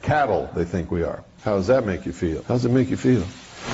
Cattle, they think we are. How does that make you feel? How does it make you feel?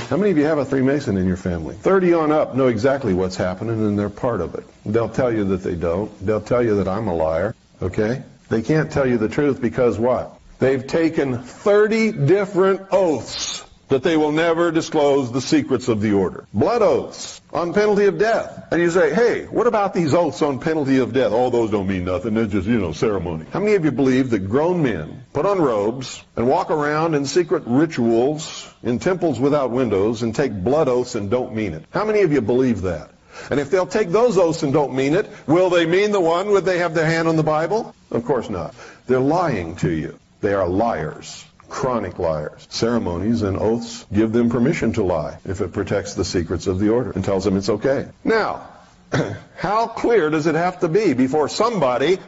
How many of you have a Freemason in your family? 30 on up know exactly what's happening, and they're part of it. They'll tell you that they don't. They'll tell you that I'm a liar, okay? They can't tell you the truth because what? They've taken 30 different oaths that they will never disclose the secrets of the order. Blood oaths on penalty of death. And you say, hey, what about these oaths on penalty of death? Oh, those don't mean nothing. They're just, ceremony. How many of you believe that grown men put on robes and walk around in secret rituals in temples without windows and take blood oaths and don't mean it? How many of you believe that? And if they'll take those oaths and don't mean it, will they mean the one where they have their hand on the Bible? Of course not. They're lying to you. They are liars. Chronic liars. Ceremonies and oaths give them permission to lie if it protects the secrets of the order and tells them it's okay. Now, how clear does it have to be before somebody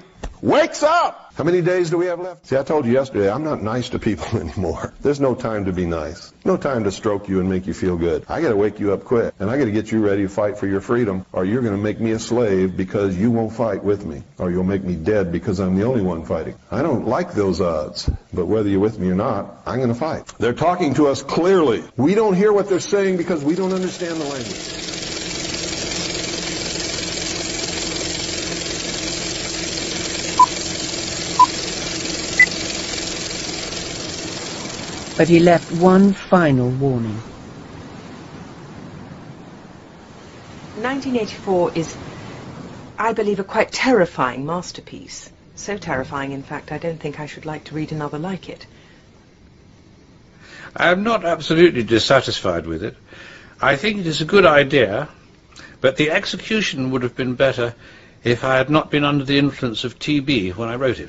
wakes up? How many days do we have left? See, I told you yesterday, I'm not nice to people anymore. There's no time to be nice. No time to stroke you and make you feel good. I got to wake you up quick, and I got to get you ready to fight for your freedom, or you're going to make me a slave because you won't fight with me, or you'll make me dead because I'm the only one fighting. I don't like those odds, but whether you're with me or not, I'm going to fight. They're talking to us clearly. We don't hear what they're saying because we don't understand the language. But he left one final warning. 1984 is, I believe, a quite terrifying masterpiece. So terrifying, in fact, I don't think I should like to read another like it. I am not absolutely dissatisfied with it. I think it is a good idea, but the execution would have been better if I had not been under the influence of TB when I wrote it.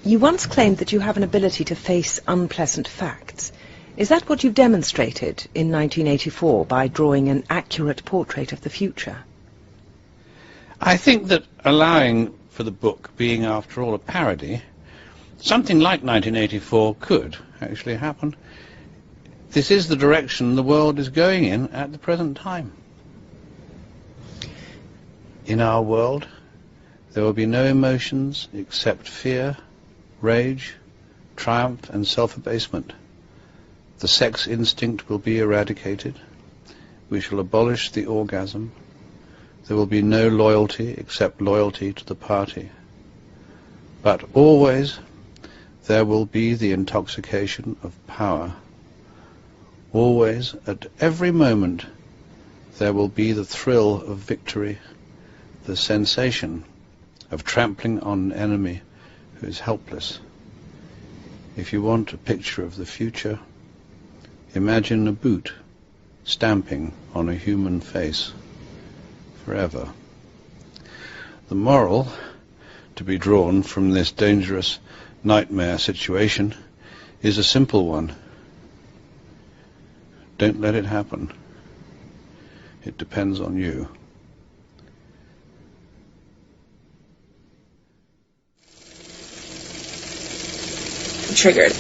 You once claimed that you have an ability to face unpleasant facts. Is that what you've demonstrated in 1984 by drawing an accurate portrait of the future? I think that allowing for the book being, after all, a parody, something like 1984 could actually happen. This is the direction the world is going in at the present time. In our world, there will be no emotions except fear, rage, triumph, and self-abasement. The sex instinct will be eradicated. We shall abolish the orgasm. There will be no loyalty except loyalty to the party. But always there will be the intoxication of power. Always, at every moment, there will be the thrill of victory, the sensation of trampling on an enemy who is helpless. If you want a picture of the future, imagine a boot stamping on a human face forever. The moral to be drawn from this dangerous nightmare situation is a simple one. Don't let it happen. It depends on you. Triggered.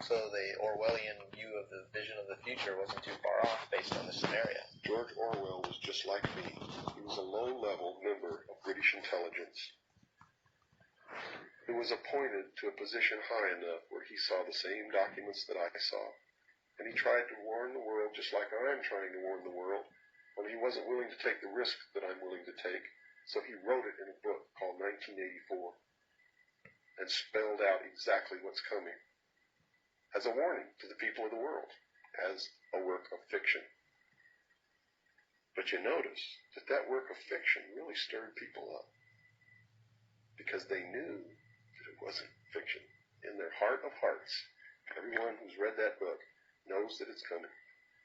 So the Orwellian view of the vision of the future wasn't too far off based on the scenario. George Orwell was just like me. He was a low-level member of British intelligence who was appointed to a position high enough where he saw the same documents that I saw. And he tried to warn the world just like I'm trying to warn the world, when he wasn't willing to take the risk that I'm willing to take. So he wrote it in a book called 1984 and spelled out exactly what's coming as a warning to the people of the world, as a work of fiction. But you notice that that work of fiction really stirred people up because they knew that it wasn't fiction. In their heart of hearts, everyone who's read that book knows that it's coming.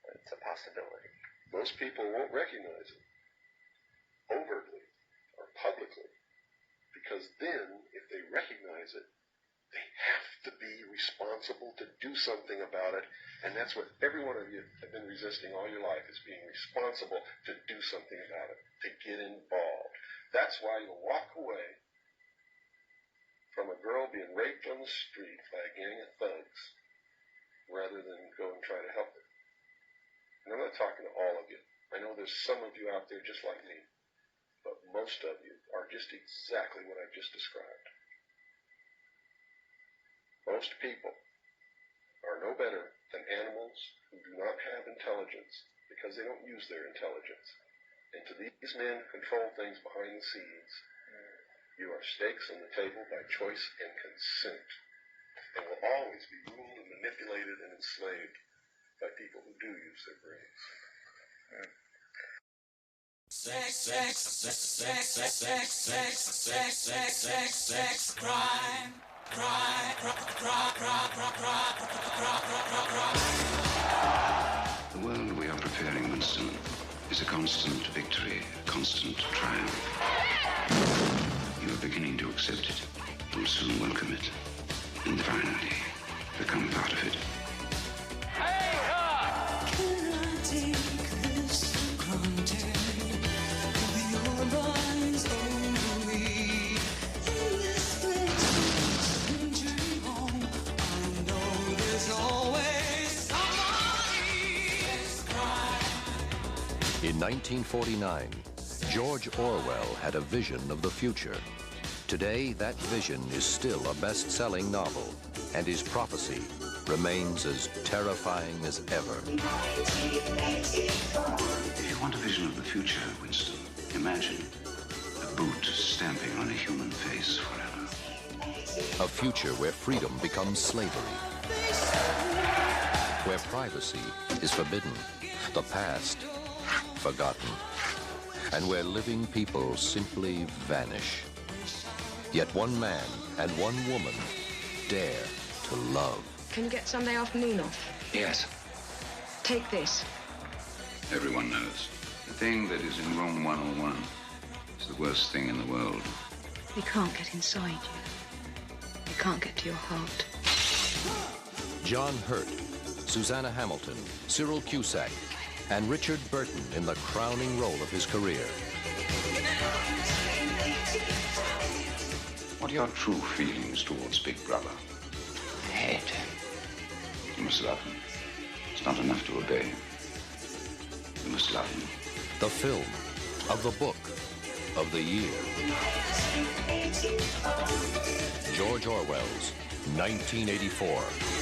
It's a possibility. Most people won't recognize it overtly or publicly, because then, if they recognize it, They have to be responsible to do something about it, and that's what every one of you have been resisting all your life, is being responsible to do something about it, to get involved. That's why you walk away from a girl being raped on the street by a gang of thugs rather than go and try to help her. And I'm not talking to all of you. I know there's some of you out there just like me, but most of you are just exactly what I've just described. Most people are no better than animals who do not have intelligence because they don't use their intelligence. And to these men who control things behind the scenes, you are stakes on the table by choice and consent, and will always be ruled and manipulated and enslaved by people who do use their brains. Sex, sex, sex, sex, sex, sex, sex, sex, sex, sex, sex, crime, crime, The world we are preparing, Winston, is a constant victory, a constant triumph. You are beginning to accept it, and soon welcome it, and finally become part of it. In 1949, George Orwell had a vision of the future. Today, that vision is still a best-selling novel, and his prophecy remains as terrifying as ever. If you want a vision of the future, Winston, imagine a boot stamping on a human face forever. A future where freedom becomes slavery, where privacy is forbidden, the past forgotten, and where living people simply vanish. Yet one man and one woman dare to love. Can you get Sunday afternoon off? Yes. Take this. Everyone knows. The thing that is in room 101 is the worst thing in the world. They can't get inside you. They can't get to your heart. John Hurt, Suzanna Hamilton, Cyril Cusack, and Richard Burton in the crowning role of his career. What are your true feelings towards Big Brother? I hate him. You must love him. It's not enough to obey him. You must love him. The film of the book of the year. George Orwell's 1984.